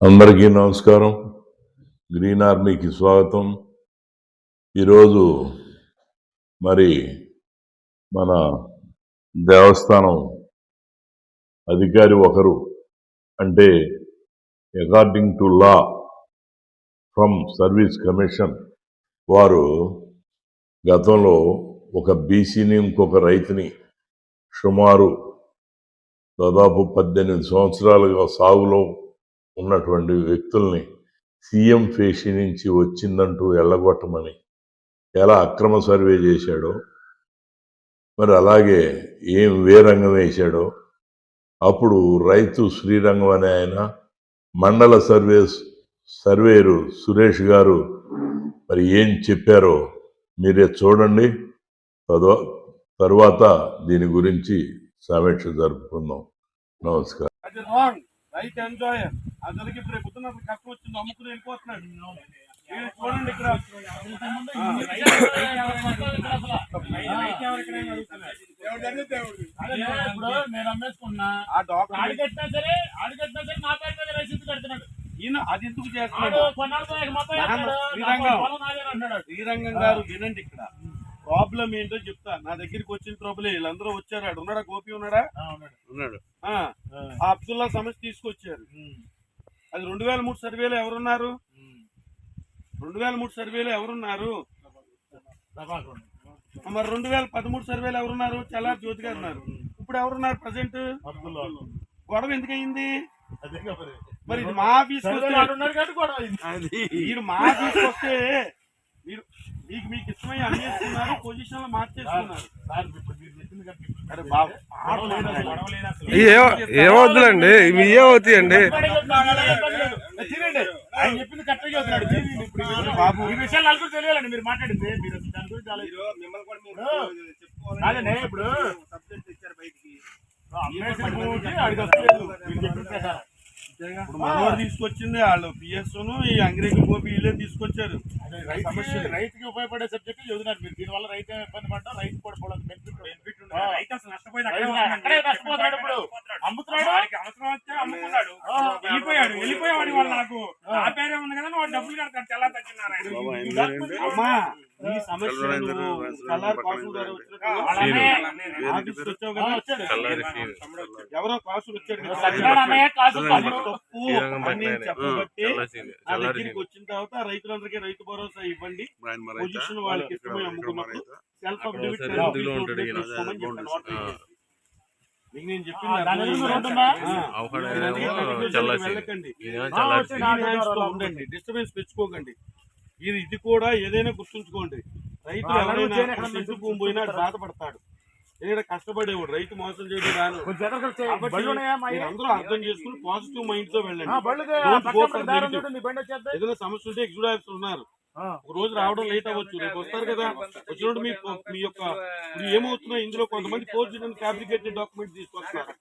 అందరికీ నమస్కారం. గ్రీన్ ఆర్మీకి స్వాగతం. ఈరోజు మరి మన దేవస్థానం అధికారి ఒకరు, అంటే according to law from service commission వారు గతంలో ఒక బీసీని ఇంకొక రైతుని సుమారు దాదాపు 18 సంవత్సరాలుగా సాగులో ఉన్నటువంటి వ్యక్తుల్ని సీఎం ఫేషి నుంచి వచ్చిందంటూ ఎల్లగొట్టమని ఎలా అక్రమ సర్వే చేశాడో, మరి అలాగే ఏం రంగం వేశాడో, అప్పుడు రైతు శ్రీరంగం అనే ఆయన మండల సర్వేరు సురేష్ గారు మరి ఏం చెప్పారో మీరే చూడండి. తరువాత దీని గురించి సమీక్ష జరుపుకుందాం. నమస్కారం. రైతు ఎంజాయర్ అతనికి ఇప్పుడు పొద్దున్న కష్టం వచ్చింది, అమ్ముకుని వెళ్ళిపోతున్నాడు. చూడండి ఇక్కడ నేను అమ్మేసుకున్నా ఆడికట్టినా సరే నా పేరు మీద రసీదు కడుతున్నాడు. ఈయన అది ఎందుకు చేస్తున్నాడు? శ్రీరంగం గారు వినండి, ఇక్కడ ప్రాబ్లం ఏంటో చెప్తా. నా దగ్గరికి వచ్చిన ట్రబుల్ వీళ్ళందరూ వచ్చారు. ఆడు ఉన్నాడా? గోపి ఉన్నాడా? ఉన్నాడు. ఆ అబ్దుల్లా సమస్య తీసుకొచ్చారు. అది 2003 సర్వేలో ఎవరున్నారు? 2003 సర్వేలో ఎవరున్నారు? మరి 2013 సర్వేలో ఎవరున్నారు? చల్లారి జ్యోతి గారు ఉన్నారు. ఇప్పుడు ఎవరున్నారు ప్రజెంట్? గొడవ ఎందుకయింది? మరి ఇది మా ఆఫీస్ మా ఆఫీస్కి వస్తే మీరు మీకు ఇష్టమై అన్నేస్తున్నారు, పొజిషన్ లో మార్చేస్తున్నారు. ఏమవుతుందండి? మీ ఏమవుతాయండి? ఆయన చెప్పింది కరెక్ట్గా అవుతున్నాడు బాబు. ఈ విషయాలు నలుగురు తెలియాలండి. మీరు మాట్లాడింది మీరు దాని గురించి కాదండి. ఇప్పుడు సబ్జెక్ట్ ఇచ్చారు బయటికి, ఇప్పుడు మనోడు తీసుకొచ్చింది వాళ్ళు పిఎస్ను, ఈ అంగ్రేజీ గోపి వీళ్ళే తీసుకొచ్చారు. రైతుకి ఉపయోగపడే సబ్జెక్ట్ చదువుతున్నారు మీరు. దీనివల్ల రైతు ఇబ్బంది పడ్డా రైతు కూడా బెనిఫిట్ రైతు అసలు నష్టపోతున్నాడు. ఇప్పుడు అమ్ముతున్నాడు, అవసరం వచ్చే అమ్ముకున్నాడు, వెళ్ళిపోయాడు. వాళ్ళు నాకు ఆ పేరే ఉంది కదా, వాడు డబ్బులు కడతాడు. తెల్లా తగ్గినారా ఈ సమస్య ఎవరో కాసులు వచ్చాడు తప్పు అని చెప్పబట్టి నా దగ్గరికి వచ్చిన తర్వాత రైతులందరికీ రైతు భరోసా ఇవ్వండి, పొజిషన్ వాళ్ళకి ఇష్టమై అమ్ముకున్నప్పుడు సెల్ఫ్ నేను చెప్పింది వెళ్ళకండి, ఉండండి, డిస్టర్బెన్స్ తెచ్చుకోకండి. ఇది కూడా ఏదైనా గుర్తుంచుకోండి. రైతులు ఎవరైనా చెట్టు భూమి పోయినా బాధపడతాడు, ఏదైనా కష్టపడేవాడు. రైతు మోసం చేయడం రాను. అందరూ అర్థం చేసుకుని పాజిటివ్ మైండ్ తో వెళ్ళండి. ఏదైనా సమస్య ఉంటే ఎగ్జిక్యూటివ్ ఆఫీసర్ ఉన్నారు, ఒక రోజు రావడం లేట్ అవ్వచ్చు, రేపు వస్తారు కదా. వచ్చినప్పుడు మీ యొక్క ఏమవుతున్నా ఇందులో కొంతమంది ఫోర్జెడ్ అండ్ ఫ్యాబ్రికేటెడ్ డాక్యుమెంట్స్ తీసుకొస్తున్నారు.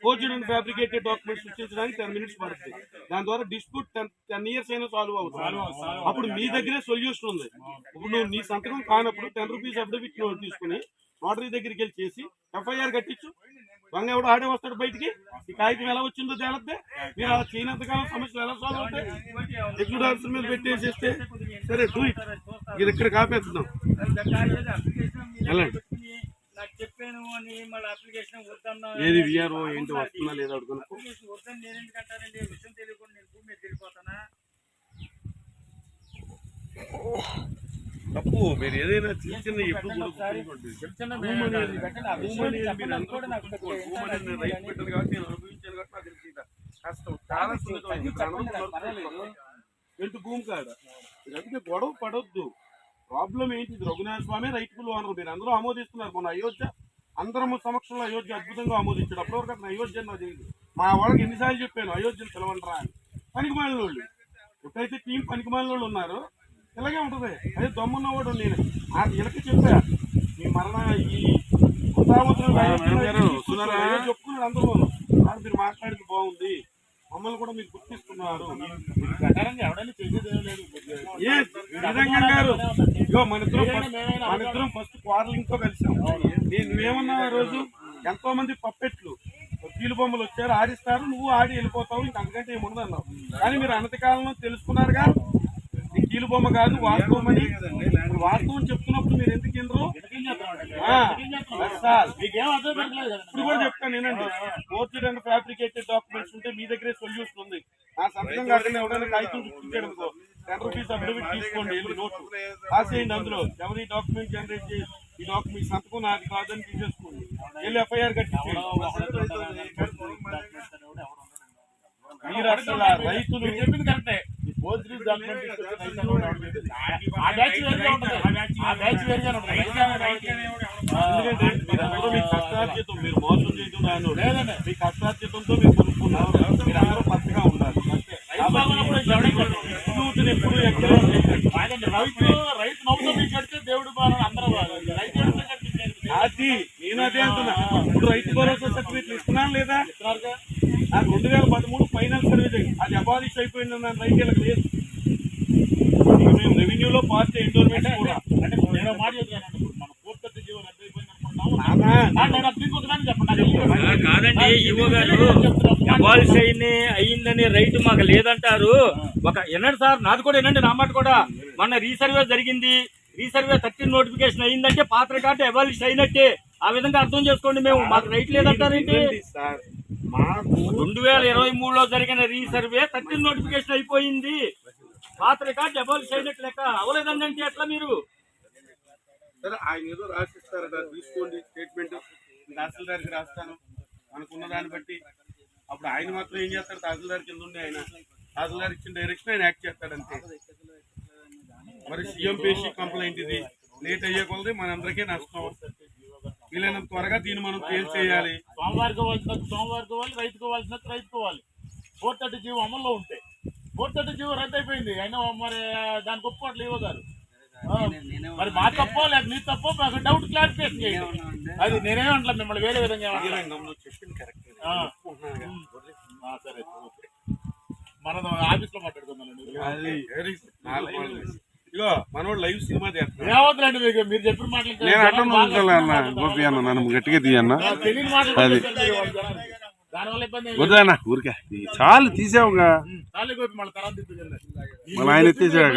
ఫోర్జెడ్ అండ్ ఫ్యాబ్రికేటెడ్ డాక్యుమెంట్స్ సృష్టించడానికి 10 minutes పడుతుంది. దాని ద్వారా డిస్ప్యూట్ 10 years అయినా సాల్వ్ అవుతుంది. అప్పుడు మీ దగ్గరే సొల్యూషన్ ఉంది. ఇప్పుడు నువ్వు నీ సంతకం కానప్పుడు 10 rupees అఫిడవిట్ తీసుకుని నోటరీ దగ్గరికి వెళ్ళి చేసి FIR కట్టించు. దొంగ ఎవడో ఆడే వస్తాడు బయటికి. ఈ కాగితం ఎలా వచ్చిందో తేలద్దే. మీరు అలా చేయనంతకాలం సమస్యలు ఎలా సాల్వ్ అవుతాయి? ఎగ్జిక్యూటివ్ ఆఫీసర్ మీద పెట్టేసేస్తే సరే డూ ఇట్. ఇది ఇక్కడ కాపేస్తున్నాం. ఏది విఆర్ఓ ఏంటి వస్తుందా లేదా అడుగుతున్నా. తప్పు మీరు ఏదైనా చిన్న చిన్న ఎప్పుడు రైతు పెట్టదు కాబట్టి నేను అనుభవించాను కాబట్టి నాకు తెలిసిందా కష్టం చాలా ఎంత భూమి కాడ. అందుకే గొడవ పడొద్దు. ప్రాబ్లం ఏంటి? రఘునాథ స్వామి రైతులు అన్నారు, మీరు అందరూ ఆమోదిస్తున్నారు. మన అయోధ్య అందరం సమక్షంలో అయోధ్య అద్భుతంగా ఆమోదించాడు. అప్పటివరకు అతను అయోధ్య నాకు తెలియదు. మా వాళ్ళకి ఎన్నిసార్లు చెప్పాను అయోధ్యను పిలవంటరా అని. పనికిమాలిన వాళ్ళు ఎప్పుడైతే టీం పనికిమాలిన వాళ్ళు ఉన్నారో ఇలాగే ఉంటుంది. అదే దమ్మున్నవాడు నేను వీళ్ళకి చెప్పా, మీ మరణ ఈ చెప్పుకున్నాడు అందరూ. మీరు మాట్లాడింది బాగుంది, మమ్మల్ని కూడా మీరు గుర్తిస్తున్నారు. మన ఇద్దరం ఫస్ట్ క్వార్లింగ్ తో కలిసాం. నువ్వేమన్నా రోజు ఎంతో మంది పప్పెట్లు కీలు బొమ్మలు వచ్చారు ఆడిస్తారు, నువ్వు ఆడి వెళ్ళిపోతావు, ఇంక అంతకంటే ఏముండదు అన్నావు. కానీ మీరు అనతి కాలంలో తెలుసుకున్నారుగా ఈ కీలు బొమ్మ కాదు వాస్తవం అని. ఇప్పుడు వాస్తవం చెప్తున్నప్పుడు మీరు ఎందుకు వినరు? ఇప్పుడు కూడా చెప్తాను నేనండి, ఫోర్జెడ్ అండ్ ఫ్యాబ్రికేటెడ్ డాక్యుమెంట్స్ ఉంటే మీ దగ్గరే సొల్యూషన్ ఉంది. ఆ సంతకం కాకుండా ఎవరైనా కాగితం చూపించాడు అనుకో, 10 రూపీస్ అఫిడవిట్ తీసుకోండి, వెళ్ళి నోటు రాసేయండి, అందులో ఎవరి డాక్యుమెంట్ జనరేట్ చేసి ఈ డాక్యుమెంట్ సంతకం నాది కాదని తీసేసుకోండి, వెళ్ళి ఎఫ్ఐఆర్ కట్టించండి. మీరు అసలు రైతులు చెప్పింది కరెక్టే. ఎందుకంటే మీరందరూ మీ కష్టార్జితం, మీరు మోసం చేయడం రాను లేదండి, మీ కష్టార్జితంతో మీరు కొనుక్కున్నారు, మీరు అందరూ పచ్చగా ఉండాలి. యూత్ని ఎప్పుడు ఎంకరేజ్ చేయండి. రైతు నవ్వుతో మీకు కడితే దేవుడు బాగా అందరూ అది నేను అదే అంటున్నా. ఇప్పుడు రైతు భరోసా సర్టిఫికెట్లు ఇస్తున్నాను లేదా? నాకు 2013 ఫైనల్ సర్వీస్ అది అబాలిష్ అయిపోయింది, రైతులకు లేదు. ఇక మేము రెవెన్యూలో పార్టీ ఎండోర్మెంట్ కూడా అంటే నేను మాట చెప్తాను, మన పూర్తి జీవో రద్దు అయిపోయింది అనుకుంటున్నాను. కాదండి ఈవో గారు, అబాలిష్ అయిందని రైతు మాకు లేదంటారు. ఒక వినండి సార్, నాది కూడా వినండి, నా మాట కూడా. మొన్న రీసర్వే జరిగింది, రీసర్వే 13 నోటిఫికేషన్ అయిందంటే పాత రికార్డు అబాలిష్ అయినట్టే. ఆ విధంగా అర్థం చేసుకోండి. మేము మాకు రైతు లేదంటారేంటి? 2023లో జరిగిన రీసర్వే 13 నోటిఫికేషన్ అయిపోయింది, పాత రికార్డు అబాలిష్ అయినట్టు లెక్క. అవలేదంటే ఎట్లా మీరు? సరే ఆయన ఏదో రాసిస్తారట, తీసుకోండి స్టేట్మెంట్, తహసీల్దార్కి రాస్తాను అనుకున్న దాన్ని బట్టి. అప్పుడు ఆయన మాత్రం ఏం చేస్తారు, తహసీల్దార్ కింద ఉండి ఆయన తహసీల్దార్ ఇచ్చిన డైరెక్షన్ ఆయన యాక్ట్ చేస్తాడంతే. మరి సీఎం పేషి కంప్లైంట్ ఇది లేట్ అయ్యే కొలది మనందరికీ నష్టం. వీలైనంత త్వరగా దీన్ని మనం క్లియర్ చేయాలి. సోమవారికి కావాల్సినట్టు సోమవారికి కావాలి, రైతు కావాల్సినట్టు రైతు కావాలి. 430 జీవో అమల్లో ఉంటే 430 జీవో రద్దు అయిపోయింది. అయినా మరి దానికి ఒప్పుకోవట్లేదు ఈవో గారు. మరి మా తప్పో లేక నీ తప్పో మాకు డౌట్ క్లారిఫికేషన్ చేయండి. అది నేనేమే అంటలేదు మిమ్మల్ని వేరే విధంగా చెప్పింది కరెక్ట్. సరే మనం ఆఫీస్ లో మాట్లాడుకుందాం. ఇగో మనోడు లైవ్ సినిమా చేస్తాడు. ఏమవుతుందండి మీకు? మీరు చెప్పిన మాటలు గోపి అన్న నన్ను గట్టిగా తీయన్నా, తెలియని మాటలు దానివల్ల ఇబ్బంది వద్దన్నా, ఊరికే చాలు తీసావుగా, చాలు గోపి మళ్ళీ తర్వాత మళ్ళీ ఆయన తీసాక